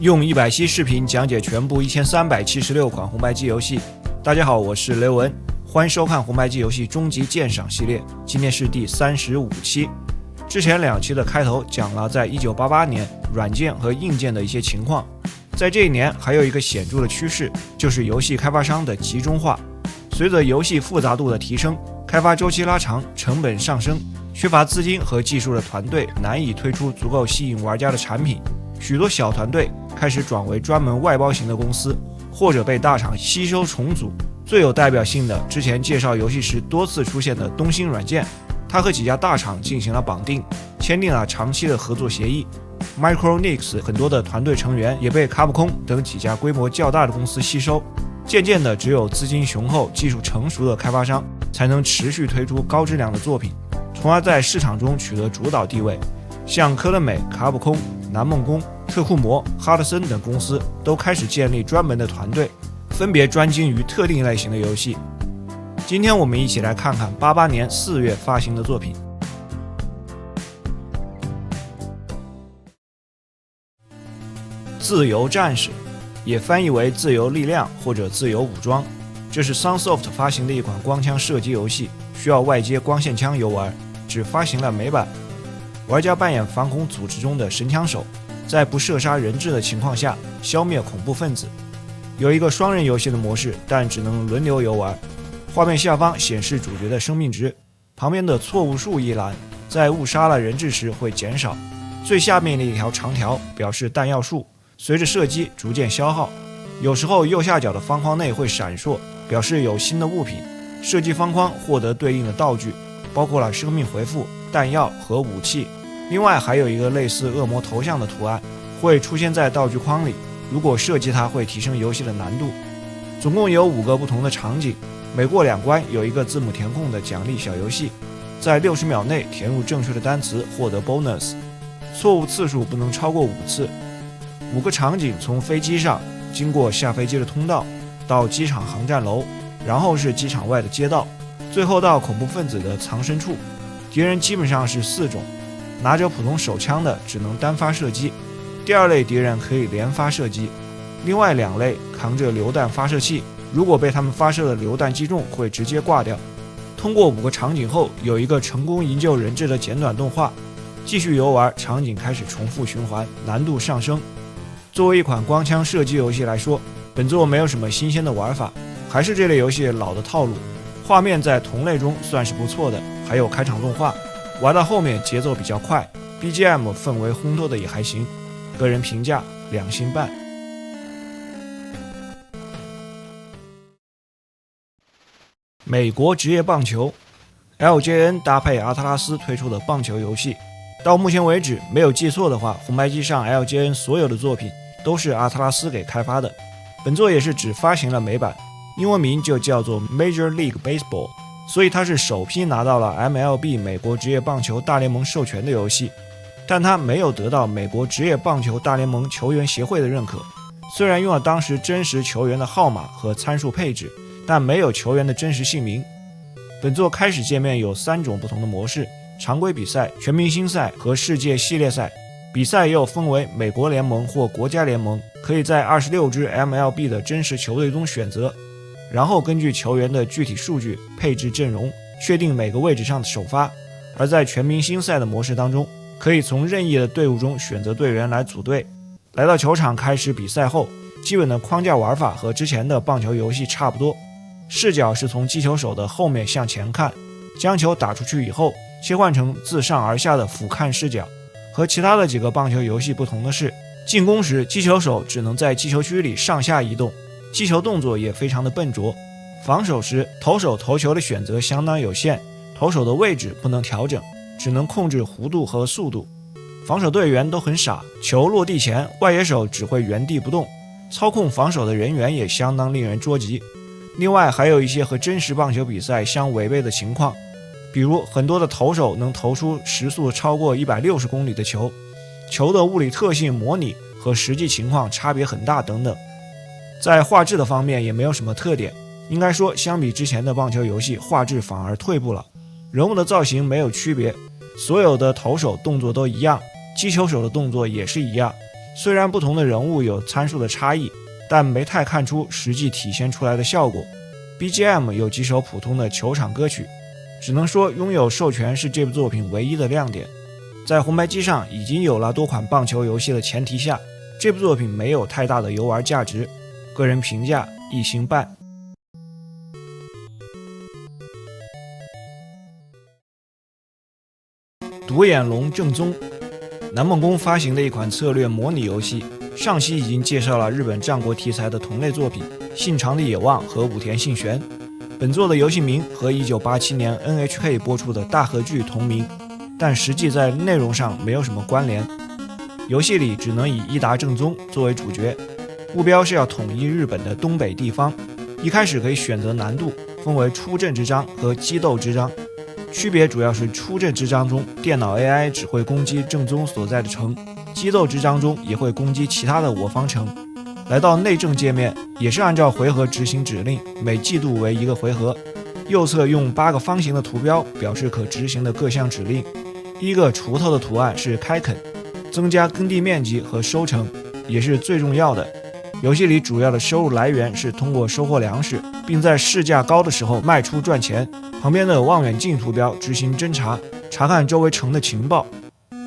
用100期视频讲解全部1376款红白机游戏。大家好，我是雷文，欢迎收看红白机游戏终极鉴赏系列，今天是第35期。之前2期的开头讲了在1988年软件和硬件的一些情况，在这一年还有一个显著的趋势，就是游戏开发商的集中化。随着游戏复杂度的提升，开发周期拉长，成本上升，缺乏资金和技术的团队难以推出足够吸引玩家的产品，许多小团队开始转为专门外包型的公司，或者被大厂吸收重组。最有代表性的，之前介绍游戏时多次出现的东星软件，它和几家大厂进行了绑定，签订了长期的合作协议。Micronix 很多的团队成员也被卡普空等几家规模较大的公司吸收。渐渐的，只有资金雄厚、技术成熟的开发商才能持续推出高质量的作品，从而在市场中取得主导地位。像科乐美、卡普空、南梦宫、特库摩、哈德森等公司都开始建立专门的团队，分别专精于特定类型的游戏。今天我们一起来看看88年4月发行的作品。自由战士，也翻译为自由力量或者自由武装，这是 Sunsoft 发行的一款光枪射击游戏，需要外接光线枪游玩，只发行了美版。玩家扮演反恐组织中的神枪手，在不射杀人质的情况下消灭恐怖分子。有一个双人游戏的模式，但只能轮流游玩。画面下方显示主角的生命值，旁边的错误数一栏在误杀了人质时会减少，最下面的一条长条表示弹药数，随着射击逐渐消耗。有时候右下角的方框内会闪烁，表示有新的物品。射击方框获得对应的道具，包括了生命回复、弹药和武器。另外还有一个类似恶魔头像的图案，会出现在道具框里，如果射击它会提升游戏的难度。总共有5个不同的场景，每过2关有一个字母填空的奖励小游戏，在60秒内填入正确的单词获得 bonus， 错误次数不能超过5次。5个场景从飞机上经过下飞机的通道，到机场航站楼，然后是机场外的街道，最后到恐怖分子的藏身处。敌人基本上是4种，拿着普通手枪的只能单发射击，第2类敌人可以连发射击，另外2类扛着榴弹发射器，如果被他们发射的榴弹击中会直接挂掉。通过5个场景后，有一个成功营救人质的简短动画。继续游玩，场景开始重复循环，难度上升。作为一款光枪射击游戏来说，本作没有什么新鲜的玩法，还是这类游戏老的套路。画面在同类中算是不错的，还有开场动画，玩到后面节奏比较快， BGM 氛围烘托的也还行，个人评价2星半。美国职业棒球 LJN 搭配阿特拉斯推出的棒球游戏，到目前为止没有记错的话，红白机上 LJN 所有的作品都是阿特拉斯给开发的。本作也是只发行了美版，英文名就叫做 Major League Baseball， 所以它是首批拿到了 MLB 美国职业棒球大联盟授权的游戏，但它没有得到美国职业棒球大联盟球员协会的认可。虽然用了当时真实球员的号码和参数配置，但没有球员的真实姓名。本作开始界面有3种不同的模式，常规比赛、全明星赛和世界系列赛。比赛又分为美国联盟或国家联盟，可以在26支 MLB 的真实球队中选择，然后根据球员的具体数据配置阵容，确定每个位置上的首发。而在全明星赛的模式当中，可以从任意的队伍中选择队员来组队。来到球场开始比赛后，基本的框架玩法和之前的棒球游戏差不多。视角是从击球手的后面向前看，将球打出去以后切换成自上而下的俯瞰视角。和其他的几个棒球游戏不同的是，进攻时击球手只能在击球区里上下移动，击球动作也非常的笨拙。防守时投手投球的选择相当有限，投手的位置不能调整，只能控制弧度和速度。防守队员都很傻，球落地前外野手只会原地不动，操控防守的人员也相当令人捉急。另外还有一些和真实棒球比赛相违背的情况，比如很多的投手能投出时速超过160公里的球，球的物理特性模拟和实际情况差别很大等等。在画质的方面也没有什么特点，应该说相比之前的棒球游戏，画质反而退步了。人物的造型没有区别，所有的投手动作都一样，击球手的动作也是一样，虽然不同的人物有参数的差异，但没太看出实际体现出来的效果。BGM 有几首普通的球场歌曲，只能说拥有授权是这部作品唯一的亮点。在红白机上已经有了多款棒球游戏的前提下，这部作品没有太大的游玩价值，个人评价1星半。独眼龙正宗，南梦宫发行的一款策略模拟游戏，上期已经介绍了日本战国题材的同类作品《信长的野望》和武田信玄。本作的游戏名和1987年 NHK 播出的大河剧同名，但实际在内容上没有什么关联。游戏里只能以伊达正宗作为主角，目标是要统一日本的东北地方。一开始可以选择难度，分为出阵之章和激斗之章。区别主要是出阵之章中，电脑 AI 只会攻击正宗所在的城，激斗之章中也会攻击其他的我方城。来到内政界面，也是按照回合执行指令，每季度为一个回合。右侧用8个方形的图标表示可执行的各项指令。第一个锄头的图案是开垦，增加耕地面积和收成，也是最重要的。游戏里主要的收入来源是通过收获粮食，并在市价高的时候卖出赚钱。旁边的望远镜图标执行侦查，查看周围城的情报。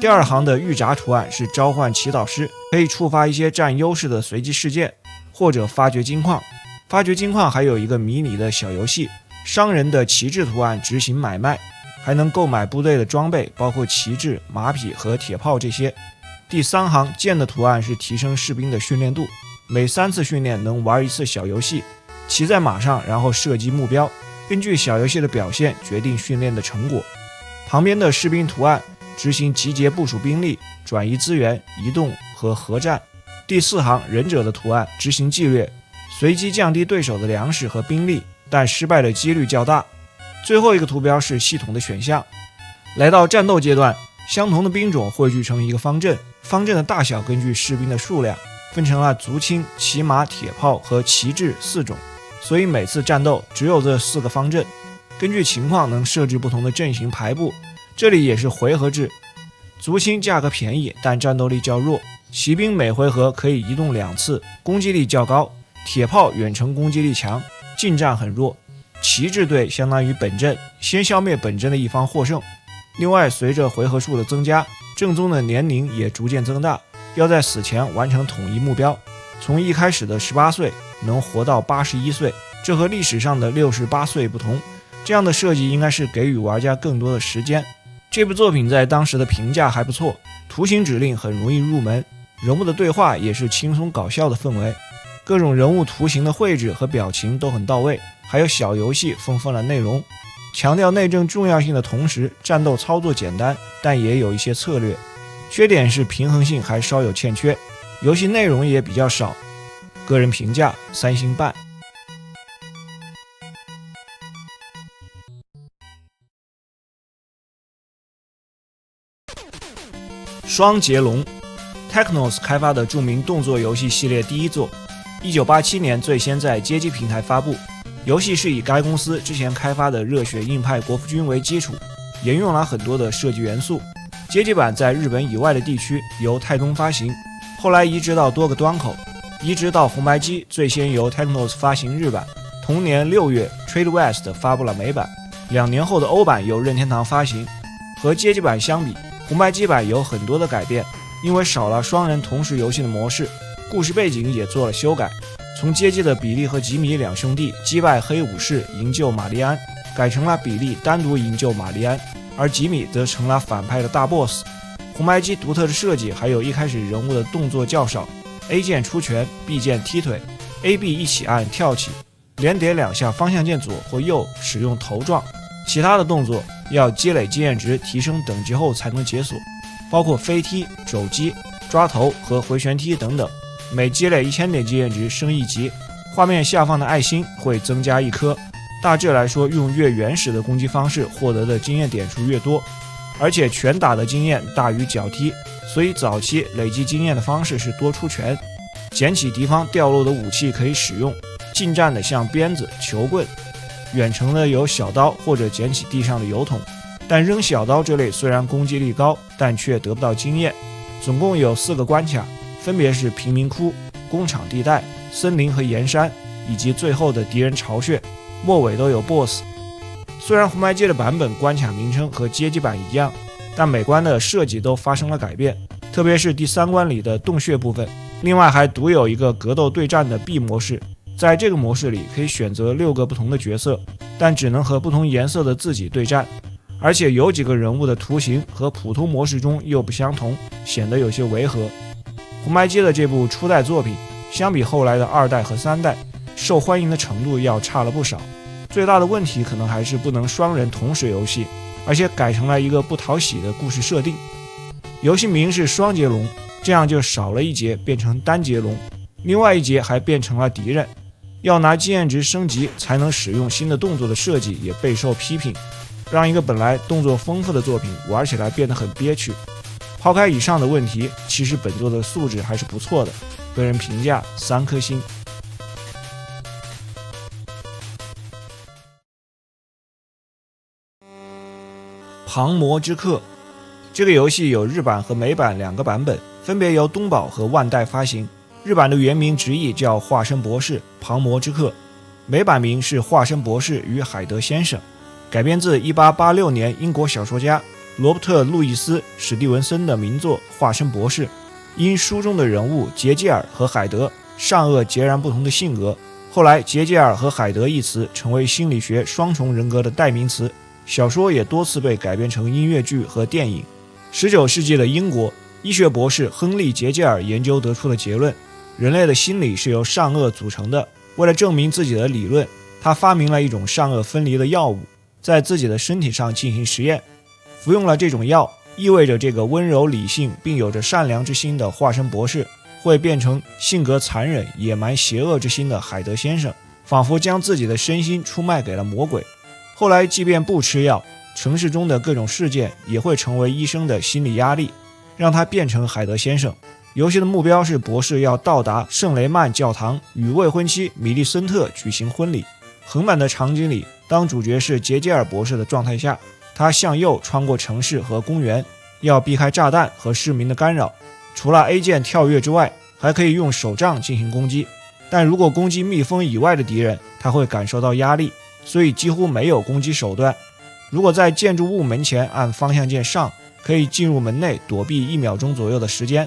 第二行的玉札图案是召唤祈祷师，可以触发一些占优势的随机事件，或者发掘金矿。发掘金矿还有一个迷你的小游戏。商人的旗帜图案执行买卖，还能购买部队的装备，包括旗帜、马匹和铁炮这些。第三行剑的图案是提升士兵的训练度，每3次训练能玩1次小游戏，骑在马上然后射击目标，根据小游戏的表现决定训练的成果。旁边的士兵图案执行集结部署兵力、转移资源、移动和核战。第4行忍者的图案执行纪律，随机降低对手的粮食和兵力，但失败的几率较大。最后一个图标是系统的选项。来到战斗阶段，相同的兵种汇聚成一个方阵，方阵的大小根据士兵的数量分成了足轻、骑马、铁炮和旗帜4种，所以每次战斗只有这4个方阵。根据情况能设置不同的阵型排布，这里也是回合制。足轻价格便宜，但战斗力较弱，骑兵每回合可以移动2次，攻击力较高，铁炮远程攻击力强，近战很弱。旗帜队相当于本阵，先消灭本阵的一方获胜。另外，随着回合数的增加，正宗的年龄也逐渐增大，要在死前完成统一目标。从一开始的18岁能活到81岁，这和历史上的68岁不同。这样的设计应该是给予玩家更多的时间。这部作品在当时的评价还不错，图形指令很容易入门，人物的对话也是轻松搞笑的氛围，各种人物图形的绘制和表情都很到位，还有小游戏丰富了内容。强调内政重要性的同时，战斗操作简单，但也有一些策略。缺点是平衡性还稍有欠缺，游戏内容也比较少。个人评价3星半。双截龙 Technos 开发的著名动作游戏系列第一作，1987年最先在街机平台发布。游戏是以该公司之前开发的热血硬派国服君为基础，沿用了很多的设计元素。街机版在日本以外的地区由泰东发行，后来移植到多个端口，移植到红白机最先由 Technos 发行日版。同年6月 Trade West 发布了美版，2年后的欧版由任天堂发行。和街机版相比，红白机版有很多的改变，因为少了双人同时游戏的模式，故事背景也做了修改。从街机的比利和吉米两兄弟击败黑武士营救玛丽安，改成了比利单独营救玛丽安，而吉米则成了反派的大 boss。 红白机独特的设计还有一开始人物的动作较少， A 键出拳， B 键踢腿， AB 一起按跳起，连点2下方向键左或右使用头撞，其他的动作要积累经验值提升等级后才能解锁，包括飞踢、肘击、抓头和回旋踢等等。每积累1000点经验值升1级，画面下方的爱心会增加1颗。大致来说，用越原始的攻击方式获得的经验点数越多，而且拳打的经验大于脚踢，所以早期累积经验的方式是多出拳。捡起敌方掉落的武器可以使用，近战的像鞭子、球棍，远程的有小刀或者捡起地上的油桶。但扔小刀这类虽然攻击力高，但却得不到经验。总共有4个关卡，分别是贫民窟、工厂地带、森林和岩山，以及最后的敌人巢穴，末尾都有 BOSS。 虽然红白机的版本关卡名称和街机版一样，但美观的设计都发生了改变，特别是第3关里的洞穴部分。另外还独有一个格斗对战的 B 模式，在这个模式里可以选择6个不同的角色，但只能和不同颜色的自己对战，而且有几个人物的图形和普通模式中又不相同，显得有些违和。红白机的这部初代作品相比后来的2代和3代，受欢迎的程度要差了不少。最大的问题可能还是不能双人同时游戏，而且改成了一个不讨喜的故事设定。游戏名是双截龙，这样就少了一节变成单截龙，另外一节还变成了敌人，要拿经验值升级才能使用新的动作的设计也备受批评，让一个本来动作丰富的作品玩起来变得很憋屈。抛开以上的问题，其实本作的素质还是不错的，个人评价3颗星。庞魔之客这个游戏有日版和美版2个版本，分别由东宝和万代发行。日版的原名直译叫化身博士庞魔之客，美版名是化身博士与海德先生，改编自1886年英国小说家罗伯特·路易斯·史蒂文森的名作《化身博士》。因书中的人物杰吉尔和海德善恶截然不同的性格，后来杰吉尔和海德一词成为心理学双重人格的代名词，小说也多次被改编成音乐剧和电影。19世纪的英国，医学博士亨利·杰吉尔研究得出的结论：人类的心理是由善恶组成的。为了证明自己的理论，他发明了一种善恶分离的药物，在自己的身体上进行实验。服用了这种药，意味着这个温柔理性并有着善良之心的化身博士会变成性格残忍、野蛮、邪恶之心的海德先生，仿佛将自己的身心出卖给了魔鬼。后来即便不吃药，城市中的各种事件也会成为医生的心理压力，让他变成海德先生。游戏的目标是博士要到达圣雷曼教堂，与未婚妻米利森特举行婚礼。横版的场景里，当主角是杰吉尔博士的状态下，他向右穿过城市和公园，要避开炸弹和市民的干扰。除了 A 键跳跃之外，还可以用手杖进行攻击，但如果攻击蜜蜂以外的敌人，他会感受到压力，所以几乎没有攻击手段。如果在建筑物门前按方向键上，可以进入门内躲避1秒钟左右的时间。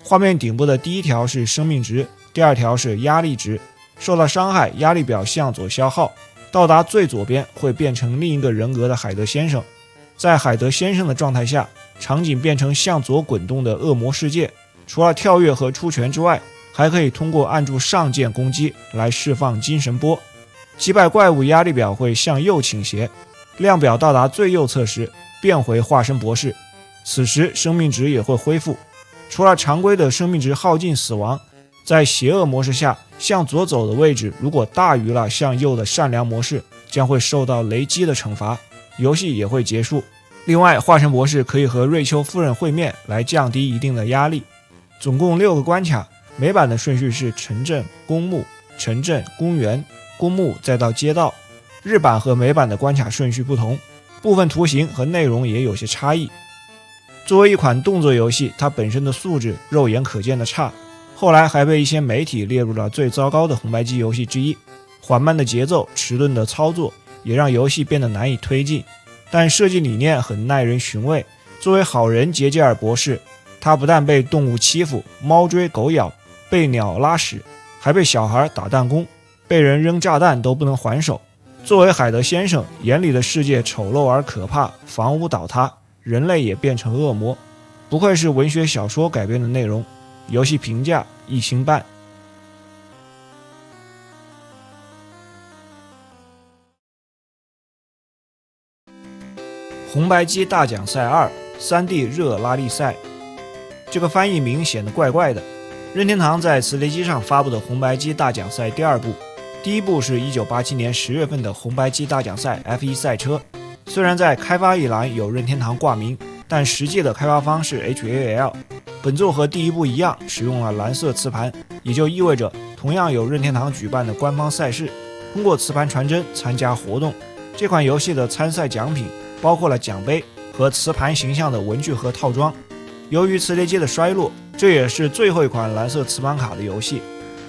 画面顶部的第1条是生命值，第2条是压力值，受到伤害，压力表向左消耗，到达最左边会变成另一个人格的海德先生。在海德先生的状态下，场景变成向左滚动的恶魔世界，除了跳跃和出拳之外，还可以通过按住上键攻击来释放精神波。击败怪物压力表会向右倾斜，量表到达最右侧时变回化身博士，此时生命值也会恢复。除了常规的生命值耗尽死亡，在邪恶模式下，向左走的位置如果大于了向右的善良模式，将会受到雷击的惩罚，游戏也会结束。另外，化身博士可以和瑞秋夫人会面来降低一定的压力。总共6个关卡，美版的顺序是城镇、公墓、城镇、公园、公墓再到街道。日版和美版的关卡顺序不同，部分图形和内容也有些差异。作为一款动作游戏，它本身的素质肉眼可见的差，后来还被一些媒体列入了最糟糕的红白机游戏之一。缓慢的节奏、迟钝的操作也让游戏变得难以推进，但设计理念很耐人寻味。作为好人杰吉尔博士，他不但被动物欺负、猫追狗咬、被鸟拉屎，还被小孩打弹弓，被人扔炸弹都不能还手。作为海德先生，眼里的世界丑陋而可怕，房屋倒塌，人类也变成恶魔，不愧是文学小说改编的内容。游戏评价1星半。红白机大奖赛2 3D 热拉力赛，这个翻译明显的怪怪的。任天堂在磁碟机上发布的红白机大奖赛第2部，第1部是1987年10月份的红白机大奖赛 F1 赛车。虽然在开发一栏有任天堂挂名，但实际的开发方是 HAL。 本作和第1部一样使用了蓝色磁盘，也就意味着同样有任天堂举办的官方赛事，通过磁盘传真参加活动。这款游戏的参赛奖品包括了奖杯和磁盘形象的文具盒套装。由于磁碟机的衰落，这也是最后一款蓝色磁盘卡的游戏。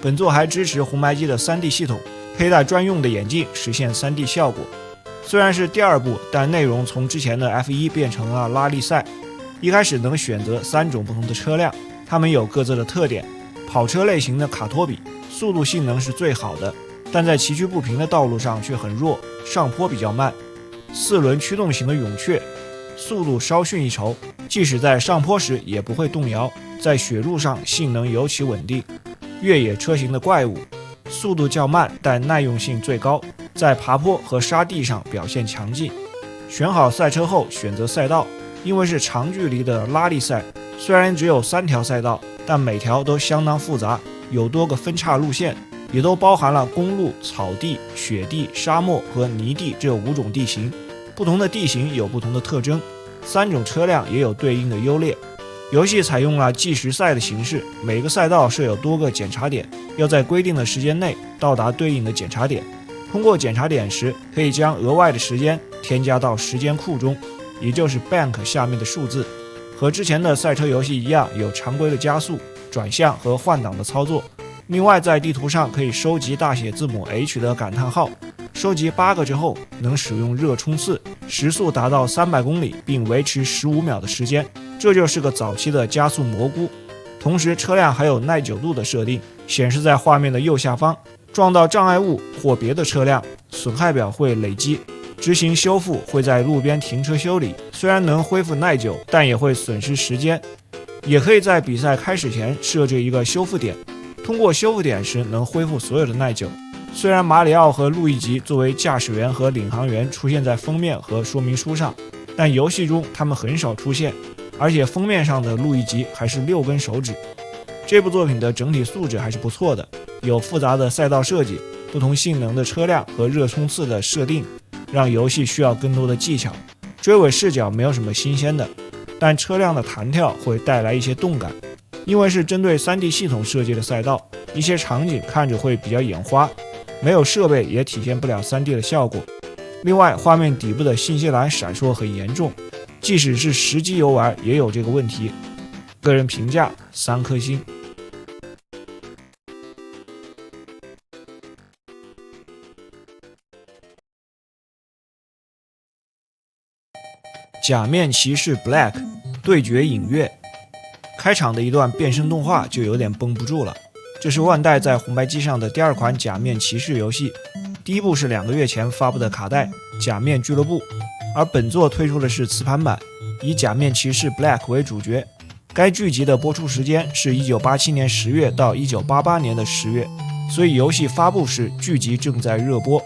本作还支持红白机的 3D 系统，佩戴专用的眼镜实现 3D 效果。虽然是第2部，但内容从之前的 F1 变成了拉力赛。一开始能选择3种不同的车辆，它们有各自的特点。跑车类型的卡托比速度性能是最好的，但在崎岖不平的道路上却很弱，上坡比较慢。4轮驱动型的勇雀速度稍逊一筹，即使在上坡时也不会动摇，在雪路上性能尤其稳定。越野车型的怪物速度较慢，但耐用性最高，在爬坡和沙地上表现强劲。选好赛车后选择赛道，因为是长距离的拉力赛，虽然只有3条赛道，但每条都相当复杂，有多个分岔路线，也都包含了公路、草地、雪地、沙漠和泥地这5种地形。不同的地形有不同的特征，3种车辆也有对应的优劣。游戏采用了计时赛的形式，每个赛道设有多个检查点，要在规定的时间内到达对应的检查点。通过检查点时，可以将额外的时间添加到时间库中，也就是 bank 下面的数字。和之前的赛车游戏一样，有常规的加速、转向和换挡的操作。另外，在地图上可以收集大写字母 H 的感叹号，收集8个之后，能使用热冲刺，时速达到300公里，并维持15秒的时间。这就是个早期的加速蘑菇。同时，车辆还有耐久度的设定，显示在画面的右下方。撞到障碍物或别的车辆，损害表会累积。执行修复会在路边停车修理，虽然能恢复耐久，但也会损失时间。也可以在比赛开始前设置一个修复点，通过修复点时能恢复所有的耐久。虽然马里奥和路易吉作为驾驶员和领航员出现在封面和说明书上，但游戏中他们很少出现，而且封面上的路易吉还是6根手指。这部作品的整体素质还是不错的，有复杂的赛道设计、不同性能的车辆和热冲刺的设定，让游戏需要更多的技巧。追尾视角没有什么新鲜的，但车辆的弹跳会带来一些动感。因为是针对 3D 系统设计的赛道，一些场景看着会比较眼花，没有设备也体现不了 3D 的效果。另外，画面底部的信息栏闪烁很严重，即使是实机游玩也有这个问题。个人评价3颗星。假面骑士 Black 对决影月。开场的一段变身动画就有点绷不住了。这是万代在红白机上的第2款假面骑士游戏，第一部是2个月前发布的卡带《假面俱乐部》，而本作推出的是磁盘版，以假面骑士 Black 为主角。该剧集的播出时间是1987年10月到1988年的10月，所以游戏发布时剧集正在热播。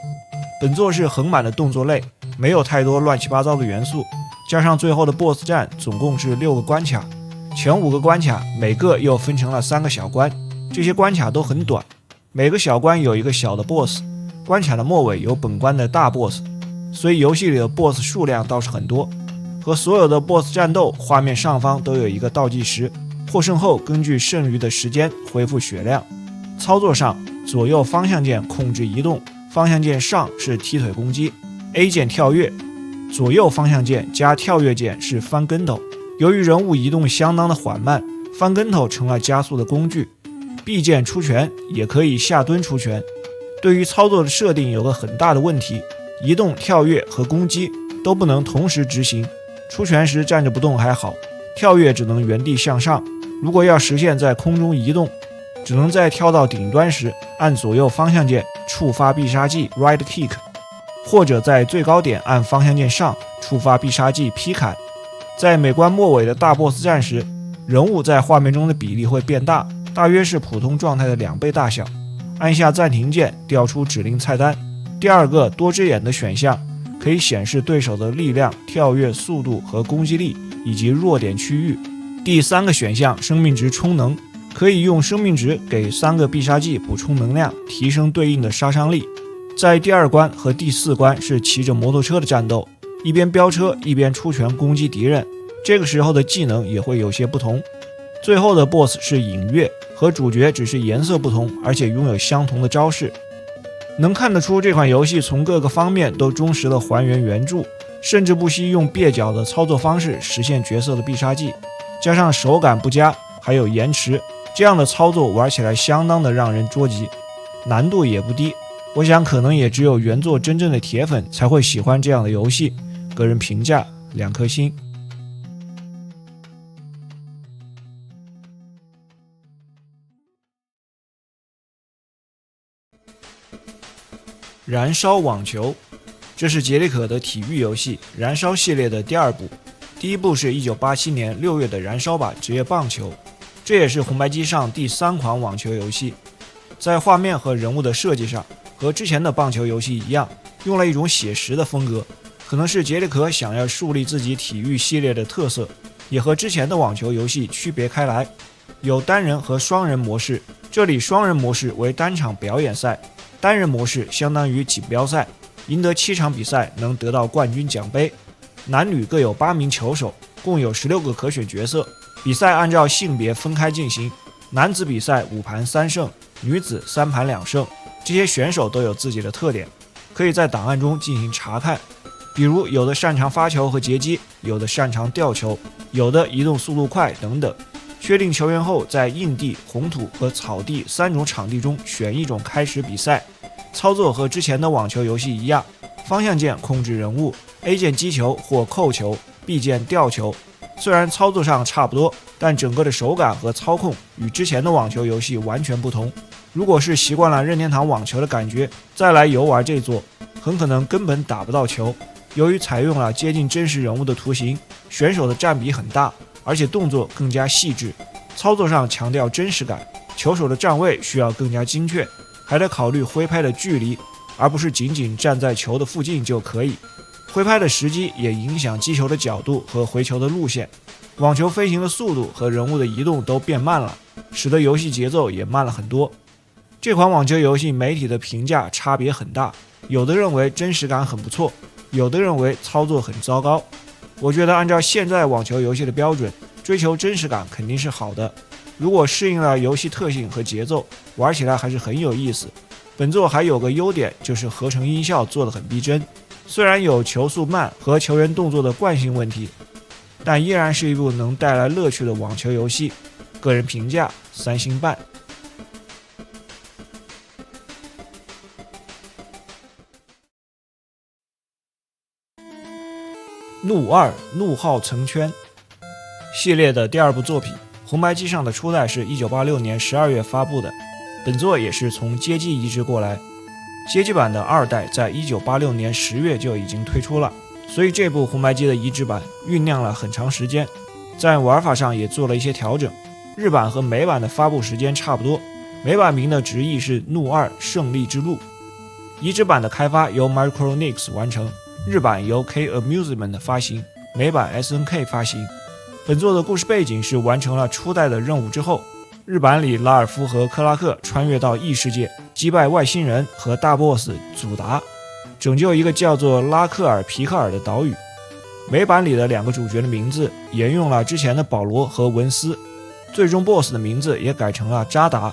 本作是横版的动作类，没有太多乱七八糟的元素，加上最后的 BOSS 战总共是6个关卡，前5个关卡每个又分成了3个小关，这些关卡都很短，每个小关有一个小的 BOSS， 关卡的末尾有本关的大 BOSS， 所以游戏里的 BOSS 数量倒是很多。和所有的 BOSS 战斗，画面上方都有一个倒计时，获胜后根据剩余的时间恢复血量。操作上，左右方向键控制移动，方向键上是踢腿攻击， A 键跳跃，左右方向键加跳跃键是翻跟头。由于人物移动相当的缓慢，翻跟头成了加速的工具。B 键出拳也可以下蹲出拳。对于操作的设定有个很大的问题，移动、跳跃和攻击都不能同时执行。出拳时站着不动还好，跳跃只能原地向上，如果要实现在空中移动，只能在跳到顶端时按左右方向键触发必杀技 Right Kick， 或者在最高点按方向键上触发必杀技劈砍。在每关末尾的大 BOSS 战时，人物在画面中的比例会变大，大约是普通状态的2倍大小。按下暂停键调出指令菜单，第2个多只眼的选项可以显示对手的力量、跳跃速度和攻击力以及弱点区域。第3个选项生命值充能，可以用生命值给3个必杀技补充能量，提升对应的杀伤力。在第2关和第4关是骑着摩托车的战斗，一边飙车一边出拳攻击敌人，这个时候的技能也会有些不同。最后的 BOSS 是影月，和主角只是颜色不同，而且拥有相同的招式。能看得出这款游戏从各个方面都忠实地还原原著，甚至不惜用蹩脚的操作方式实现角色的必杀技，加上手感不佳还有延迟，这样的操作玩起来相当的让人捉急，难度也不低。我想可能也只有原作真正的铁粉才会喜欢这样的游戏，个人评价2颗星。燃烧网球，这是杰里可的体育游戏燃烧系列的第2部，第1部是1987年6月的燃烧吧职业棒球，这也是红白机上第3款网球游戏。在画面和人物的设计上，和之前的棒球游戏一样，用了一种写实的风格，可能是杰里可想要树立自己体育系列的特色，也和之前的网球游戏区别开来。有单人和双人模式，这里双人模式为单场表演赛，单人模式相当于锦标赛，赢得7场比赛能得到冠军奖杯。男女各有8名球手，共有16个可选角色。比赛按照性别分开进行，男子比赛5盘3胜，女子3盘2胜。这些选手都有自己的特点，可以在档案中进行查看。比如有的擅长发球和截击，有的擅长吊球，有的移动速度快等等。确定球员后，在硬地、红土和草地3种场地中选一种开始比赛。操作和之前的网球游戏一样，方向键控制人物， A 键击球或扣球， B 键吊球。虽然操作上差不多，但整个的手感和操控与之前的网球游戏完全不同。如果是习惯了任天堂网球的感觉，再来游玩这座，很可能根本打不到球。由于采用了接近真实人物的图形，选手的占比很大，而且动作更加细致，操作上强调真实感，球手的站位需要更加精确，还得考虑挥拍的距离，而不是仅仅站在球的附近就可以。挥拍的时机也影响击球的角度和回球的路线，网球飞行的速度和人物的移动都变慢了，使得游戏节奏也慢了很多。这款网球游戏媒体的评价差别很大，有的认为真实感很不错，有的认为操作很糟糕。我觉得按照现在网球游戏的标准，追求真实感肯定是好的。如果适应了游戏特性和节奏，玩起来还是很有意思。本作还有个优点，就是合成音效做得很逼真，虽然有球速慢和球员动作的惯性问题，但依然是一部能带来乐趣的网球游戏。个人评价3星半。怒2怒号成圈系列的第2部作品，红白机上的初代是1986年12月发布的，本作也是从街机移植过来。街机版的2代在1986年10月就已经推出了，所以这部红白机的移植版酝酿了很长时间，在玩法上也做了一些调整。日版和美版的发布时间差不多，美版名的直译是怒2胜利之路。移植版的开发由 Micronix 完成，日版由 K Amusement 发行，美版 SNK 发行。本作的故事背景是完成了初代的任务之后，日版里拉尔夫和克拉克穿越到异世界，击败外星人和大 boss 祖达，拯救一个叫做拉克尔皮克尔的岛屿。美版里的2个主角的名字沿用了之前的保罗和文斯，最终 boss 的名字也改成了扎达。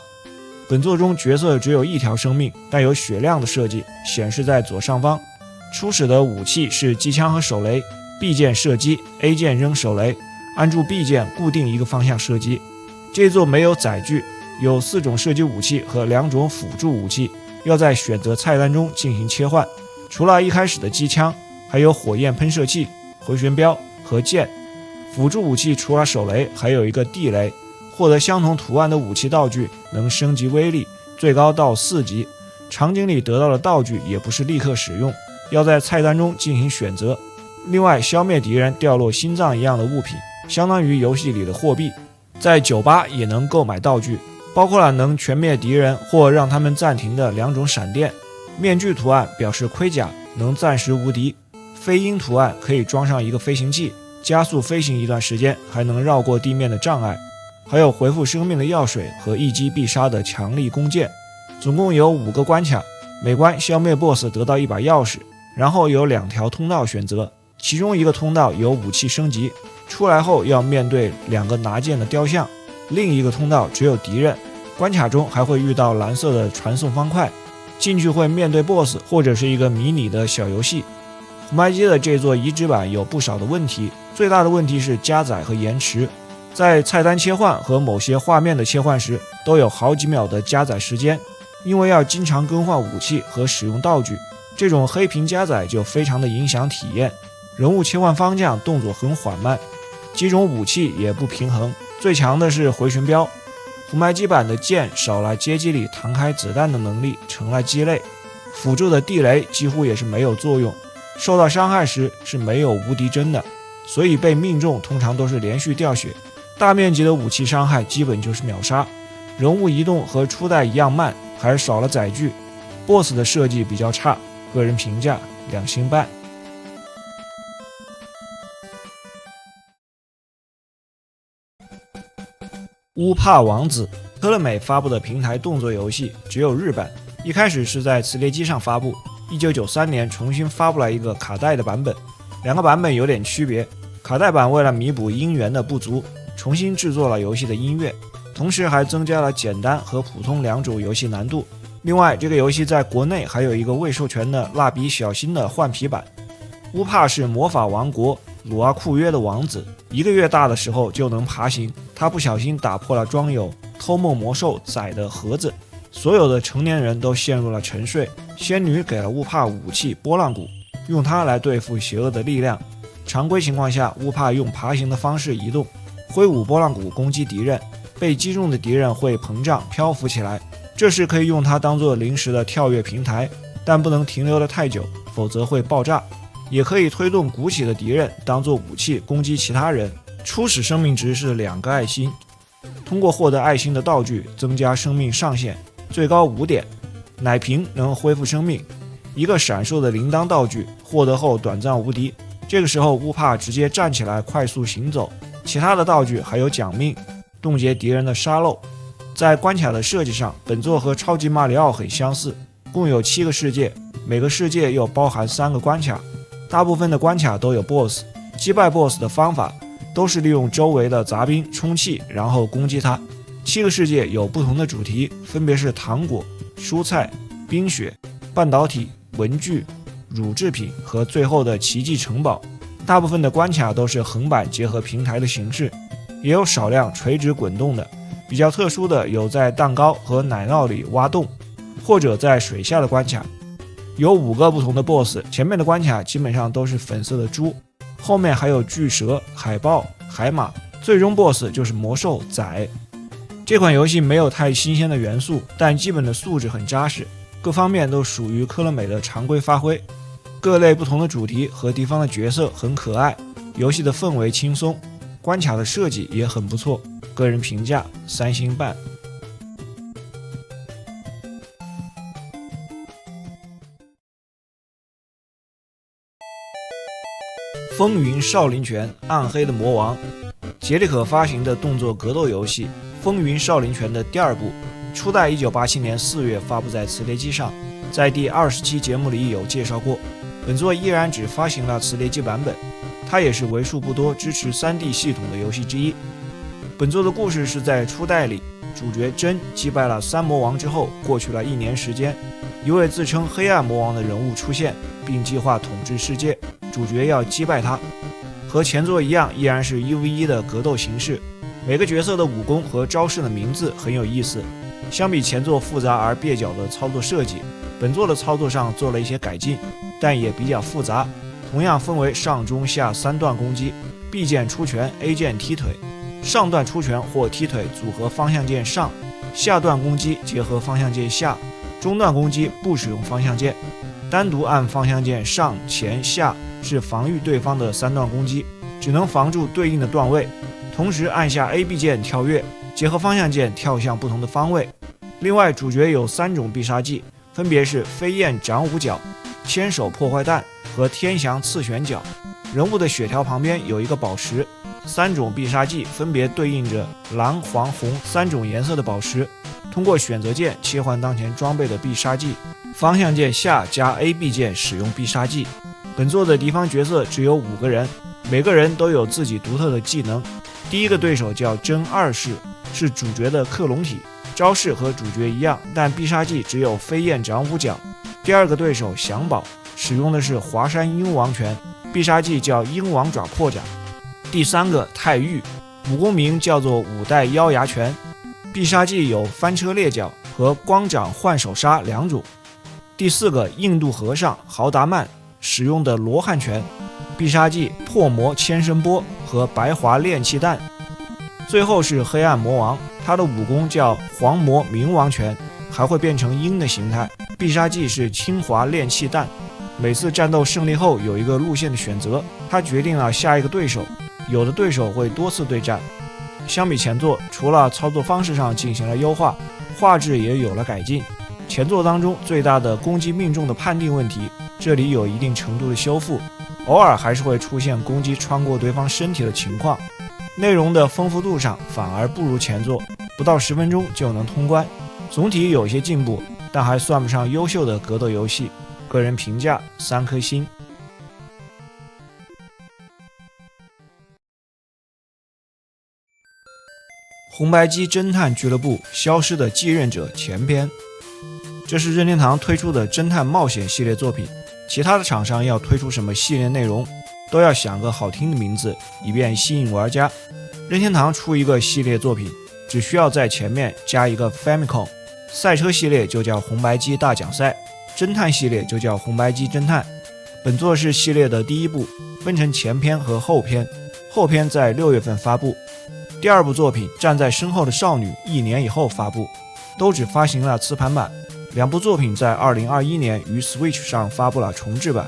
本作中角色只有1条生命，但有血量的设计显示在左上方。初始的武器是机枪和手雷， B 键射击， A 键扔手雷，按住 B 键固定一个方向射击。这座没有载具，有4种射击武器和2种辅助武器，要在选择菜单中进行切换。除了一开始的机枪，还有火焰喷射器、回旋镖和剑。辅助武器除了手雷，还有一个地雷。获得相同图案的武器道具能升级威力，最高到4级。场景里得到的道具也不是立刻使用，要在菜单中进行选择。另外，消灭敌人掉落心脏一样的物品，相当于游戏里的货币，在酒吧也能购买道具，包括了能全灭敌人或让他们暂停的2种闪电。面具图案表示盔甲，能暂时无敌。飞鹰图案可以装上一个飞行器，加速飞行一段时间，还能绕过地面的障碍。还有回复生命的药水和一击必杀的强力弓箭。总共有5个关卡，每关消灭 BOSS 得到一把钥匙，然后有2条通道选择，其中一个通道有武器升级，出来后要面对2个拿剑的雕像，另一个通道只有敌人。关卡中还会遇到蓝色的传送方块，进去会面对 BOSS 或者是一个迷你的小游戏。红白机的这座移植版有不少的问题，最大的问题是加载和延迟。在菜单切换和某些画面的切换时，都有好几秒的加载时间。因为要经常更换武器和使用道具，这种黑屏加载就非常的影响体验。人物切换方向动作很缓慢，几种武器也不平衡。最强的是回旋镖，红白机版的剑少了街机里弹开子弹的能力，成了鸡肋。辅助的地雷几乎也是没有作用，受到伤害时是没有无敌帧的，所以被命中通常都是连续掉血。大面积的武器伤害基本就是秒杀。人物移动和初代一样慢，还是少了载具。 BOSS 的设计比较差，个人评价2星半。乌帕王子，科乐美发布的平台动作游戏只有日版，一开始是在磁碟机上发布，1993年重新发布了一个卡带的版本，两个版本有点区别。卡带版为了弥补音源的不足，重新制作了游戏的音乐，同时还增加了简单和普通2种游戏难度。另外，这个游戏在国内还有一个未授权的蜡笔小新的换皮版。乌帕是魔法王国鲁阿库约的王子，1个月大的时候就能爬行。他不小心打破了装有偷梦魔兽仔的盒子，所有的成年人都陷入了沉睡。仙女给了乌帕武器波浪鼓，用它来对付邪恶的力量。常规情况下，乌帕用爬行的方式移动，挥舞波浪鼓攻击敌人，被击中的敌人会膨胀漂浮起来。这时可以用它当做临时的跳跃平台，但不能停留得太久，否则会爆炸。也可以推动鼓起的敌人当做武器攻击其他人。初始生命值是2个爱心，通过获得爱心的道具增加生命上限，最高5点。奶瓶能恢复生命，一个闪烁的铃铛道具，获得后短暂无敌。这个时候乌帕直接站起来快速行走。其他的道具还有奖命，冻结敌人的沙漏。在关卡的设计上，本作和超级马里奥很相似，共有7个世界，每个世界又包含3个关卡。大部分的关卡都有 BOSS， 击败 BOSS 的方法都是利用周围的杂兵充气，然后攻击它。7个世界有不同的主题，分别是糖果、蔬菜、冰雪、半导体、文具、乳制品和最后的奇迹城堡。大部分的关卡都是横版结合平台的形式，也有少量垂直滚动的。比较特殊的有在蛋糕和奶酪里挖洞，或者在水下的关卡。有5个不同的 BOSS， 前面的关卡基本上都是粉色的猪，后面还有巨蛇、海豹、海马，最终 BOSS 就是魔兽仔。这款游戏没有太新鲜的元素，但基本的素质很扎实，各方面都属于科乐美的常规发挥。各类不同的主题和地方的角色很可爱，游戏的氛围轻松，关卡的设计也很不错，个人评价3星半。风云少林拳暗黑的魔王，杰里可发行的动作格斗游戏《风云少林拳》的第2部，初代1987年4月发布在磁碟机上，在第20期节目里有介绍过。本作依然只发行了磁碟机版本，它也是为数不多支持 3D 系统的游戏之一。本作的故事是在初代里，主角真击败了3魔王之后，过去了1年时间，一位自称黑暗魔王的人物出现，并计划统治世界，主角要击败他。和前作一样，依然是1v1的格斗形式，每个角色的武功和招式的名字很有意思。相比前作复杂而蹩脚的操作设计，本作的操作上做了一些改进，但也比较复杂。同样分为上中下3段攻击， B 键出拳， A 键踢腿。上段出拳或踢腿组合方向键上，下段攻击结合方向键下，中段攻击不使用方向键，单独按方向键上前下是防御对方的3段攻击，只能防住对应的段位，同时按下 A、B 键跳跃，结合方向键跳向不同的方位。另外主角有3种必杀技，分别是飞燕掌五角、牵手破坏弹和天翔刺旋脚。人物的血条旁边有一个宝石，3种必杀技分别对应着蓝、黄、红3种颜色的宝石，通过选择键切换当前装备的必杀技，方向键下加 A、B 键使用必杀技。本作的敌方角色只有5个人，每个人都有自己独特的技能。第一个对手叫真二世，是主角的克隆体，招式和主角一样，但必杀技只有飞燕掌五角。第2个对手祥宝，使用的是华山鹰王拳，必杀技叫鹰王爪破掌。第3个太玉，武功名叫做五代妖牙拳。必杀技有翻车裂脚和光掌换手杀两种。第4个印度和尚豪达曼使用的罗汉拳，必杀技破魔千声波和白华炼气弹。最后是黑暗魔王，他的武功叫黄魔冥王拳，还会变成鹰的形态，必杀技是清华炼气弹。每次战斗胜利后有一个路线的选择，他决定了下一个对手，有的对手会多次对战。相比前作，除了操作方式上进行了优化，画质也有了改进。前作当中最大的攻击命中的判定问题，这里有一定程度的修复，偶尔还是会出现攻击穿过对方身体的情况。内容的丰富度上反而不如前作，不到10分钟就能通关，总体有些进步，但还算不上优秀的格斗游戏。个人评价3颗星。红白机侦探俱乐部消失的继任者前篇，这是任天堂推出的侦探冒险系列作品，其他的厂商要推出什么系列内容，都要想个好听的名字，以便吸引玩家。任天堂出一个系列作品，只需要在前面加一个 Famicom， 赛车系列就叫红白机大奖赛，侦探系列就叫红白机侦探。本作是系列的第1部，分成前篇和后篇，后篇在6月份发布。第2部作品站在身后的少女1年以后发布，都只发行了磁盘版。2部作品在2021年于 Switch 上发布了重制版。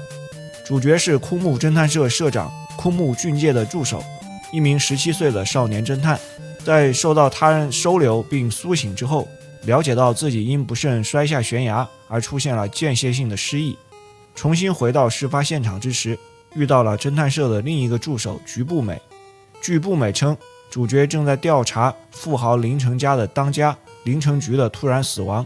主角是枯木侦探社社长枯木俊介的助手，一名17岁的少年侦探，在受到他人收留并苏醒之后，了解到自己因不慎摔下悬崖而出现了间歇性的失忆。重新回到事发现场之时，遇到了侦探社的另一个助手菊步美。据步美称，主角正在调查富豪林成家的当家林成菊的突然死亡，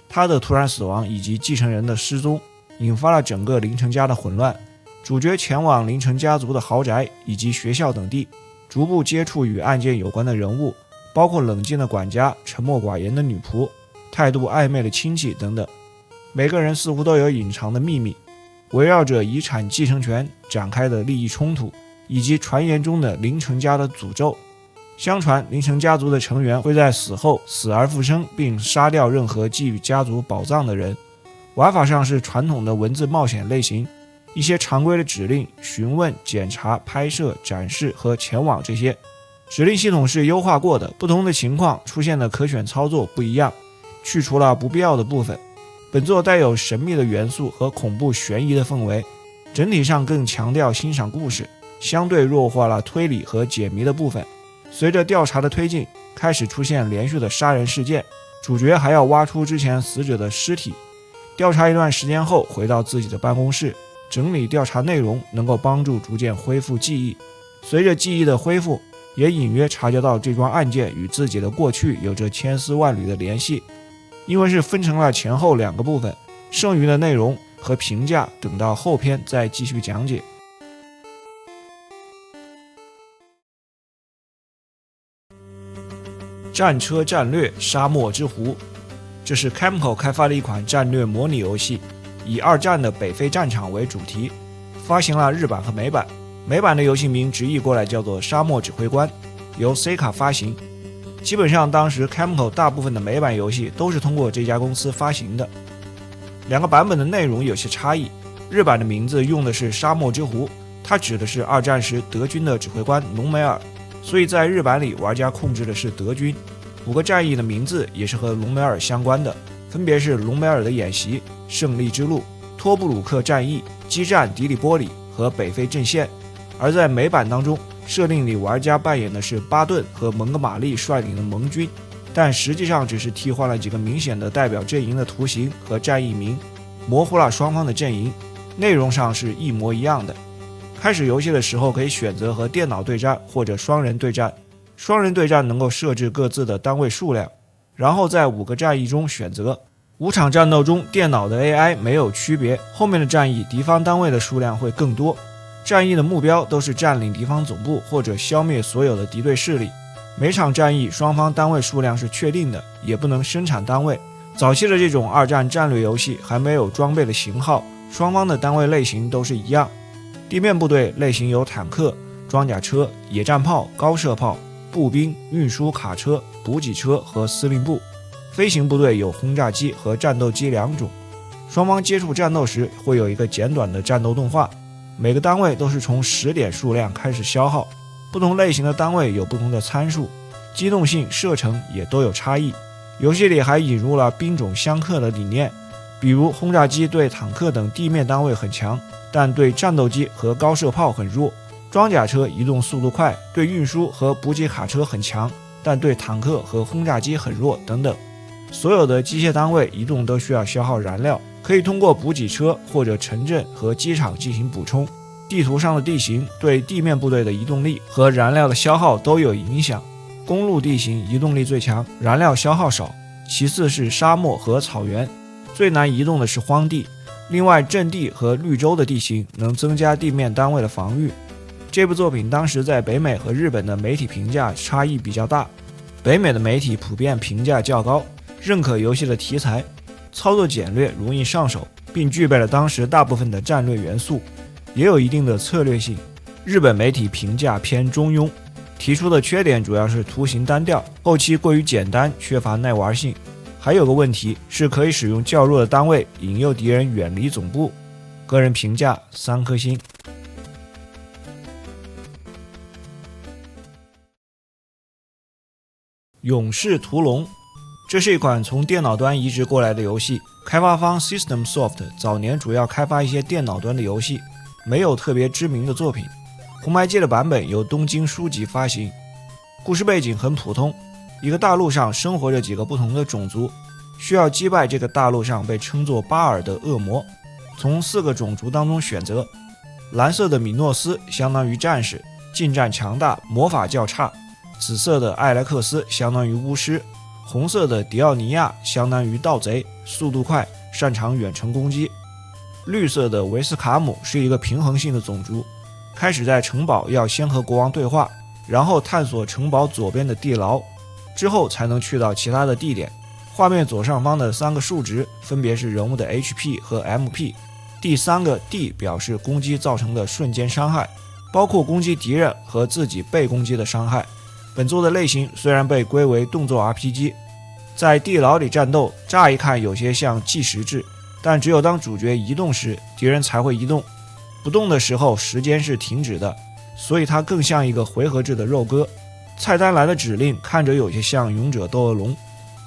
他的突然死亡以及继承人的失踪，引发了整个林成家的混乱。主角前往林成家族的豪宅以及学校等地，逐步接触与案件有关的人物，包括冷静的管家、沉默寡言的女仆、态度暧昧的亲戚等等。每个人似乎都有隐藏的秘密，围绕着遗产继承权展开的利益冲突，以及传言中的林成家的诅咒。相传林成家族的成员会在死后死而复生，并杀掉任何觊觎家族宝藏的人。玩法上是传统的文字冒险类型，一些常规的指令、询问、检查、拍摄、展示和前往这些指令系统是优化过的，不同的情况出现的可选操作不一样，去除了不必要的部分。本作带有神秘的元素和恐怖悬疑的氛围，整体上更强调欣赏故事，相对弱化了推理和解谜的部分。随着调查的推进，开始出现连续的杀人事件，主角还要挖出之前死者的尸体。调查一段时间后，回到自己的办公室，整理调查内容，能够帮助逐渐恢复记忆。随着记忆的恢复，也隐约察觉到这桩案件与自己的过去有着千丝万缕的联系。因为是分成了前后2个部分，剩余的内容和评价等到后篇再继续讲解。战车战略沙漠之狐，这是 Camco 开发的一款战略模拟游戏，以2战的北非战场为主题，发行了日版和美版。美版的游戏名直译过来叫做沙漠指挥官，由 Seika 发行。基本上当时 Camco 大部分的美版游戏都是通过这家公司发行的。2个版本的内容有些差异，日版的名字用的是沙漠之狐，它指的是2战时德军的指挥官隆美尔，所以在日版里玩家控制的是德军。5个战役的名字也是和隆美尔相关的，分别是隆美尔的演习、胜利之路、托布鲁克战役、激战迪里波里和北非阵线。而在美版当中，设定里玩家扮演的是巴顿和蒙哥马利率领的盟军，但实际上只是替换了几个明显的代表阵营的图形和战役名，模糊了双方的阵营，内容上是一模一样的。开始游戏的时候可以选择和电脑对战或者双人对战，双人对战能够设置各自的单位数量，然后在5个战役中选择。5场战斗中电脑的 AI 没有区别，后面的战役敌方单位的数量会更多。战役的目标都是占领敌方总部或者消灭所有的敌对势力。每场战役双方单位数量是确定的，也不能生产单位。早期的这种2战战略游戏还没有装备的型号，双方的单位类型都是一样。地面部队类型有坦克、装甲车、野战炮、高射炮；步兵、运输卡车、补给车和司令部。飞行部队有轰炸机和战斗机2种。双方接触战斗时会有一个简短的战斗动画，每个单位都是从10点数量开始消耗。不同类型的单位有不同的参数，机动性、射程也都有差异。游戏里还引入了兵种相克的理念，比如轰炸机对坦克等地面单位很强，但对战斗机和高射炮很弱；装甲车移动速度快，对运输和补给卡车很强，但对坦克和轰炸机很弱等等。所有的机械单位移动都需要消耗燃料，可以通过补给车或者城镇和机场进行补充。地图上的地形对地面部队的移动力和燃料的消耗都有影响。公路地形移动力最强，燃料消耗少，其次是沙漠和草原，最难移动的是荒地。另外，阵地和绿洲的地形能增加地面单位的防御。这部作品当时在北美和日本的媒体评价差异比较大，北美的媒体普遍评价较高，认可游戏的题材，操作简略，容易上手，并具备了当时大部分的战略元素，也有一定的策略性。日本媒体评价偏中庸，提出的缺点主要是图形单调，后期过于简单，缺乏耐玩性。还有个问题是可以使用较弱的单位引诱敌人远离总部。个人评价3颗星。勇士屠龙，这是一款从电脑端移植过来的游戏，开发方 System Soft 早年主要开发一些电脑端的游戏，没有特别知名的作品。红白机的版本由东京书籍发行。故事背景很普通，一个大陆上生活着几个不同的种族，需要击败这个大陆上被称作巴尔的恶魔，从4个种族当中选择。蓝色的米诺斯相当于战士，近战强大，魔法较差；紫色的艾莱克斯相当于巫师；红色的迪奥尼亚相当于盗贼，速度快，擅长远程攻击；绿色的维斯卡姆是一个平衡性的种族，开始在城堡要先和国王对话，然后探索城堡左边的地牢，之后才能去到其他的地点。画面左上方的3个数值分别是人物的 HP 和 MP， 第3个 D 表示攻击造成的瞬间伤害，包括攻击敌人和自己被攻击的伤害。本作的类型虽然被归为动作 RPG， 在地牢里战斗乍一看有些像计时制，但只有当主角移动时，敌人才会移动，不动的时候时间是停止的，所以它更像一个回合制的肉鸽。菜单栏的指令看着有些像勇者斗恶龙。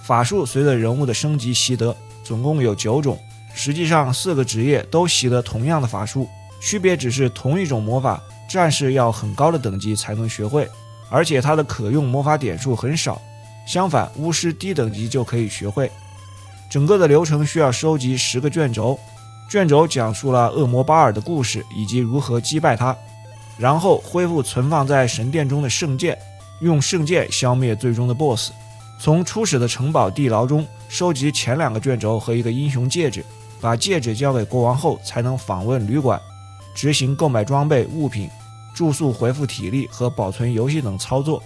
法术随着人物的升级习得，总共有9种，实际上4个职业都习得同样的法术，区别只是同一种魔法，战士要很高的等级才能学会，而且它的可用魔法点数很少，相反巫师低等级就可以学会。整个的流程需要收集10个卷轴，卷轴讲述了恶魔巴尔的故事以及如何击败他，然后恢复存放在神殿中的圣剑，用圣剑消灭最终的 BOSS。 从初始的城堡地牢中收集前2个卷轴和一个英雄戒指，把戒指交给国王后才能访问旅馆，执行购买装备、物品、住宿、恢复体力和保存游戏等操作。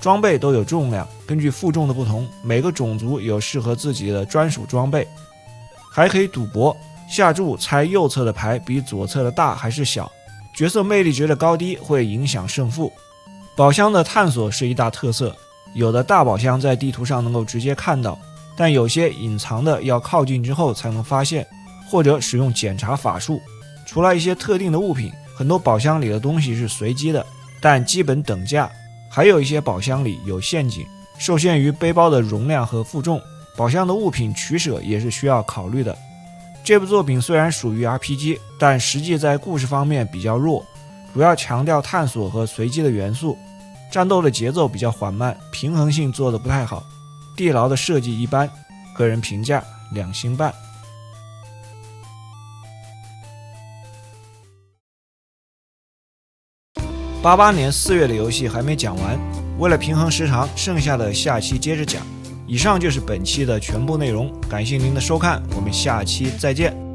装备都有重量，根据负重的不同，每个种族有适合自己的专属装备。还可以赌博，下注猜右侧的牌比左侧的大还是小，角色魅力值的高低会影响胜负。宝箱的探索是一大特色，有的大宝箱在地图上能够直接看到，但有些隐藏的要靠近之后才能发现，或者使用检查法术。除了一些特定的物品，很多宝箱里的东西是随机的，但基本等价。还有一些宝箱里有陷阱，受限于背包的容量和负重，宝箱的物品取舍也是需要考虑的。这部作品虽然属于 RPG， 但实际在故事方面比较弱，主要强调探索和随机的元素。战斗的节奏比较缓慢，平衡性做得不太好，地牢的设计一般，个人评价2星半。88年4月的游戏还没讲完，为了平衡时长，剩下的下期接着讲。以上就是本期的全部内容，感谢您的收看，我们下期再见。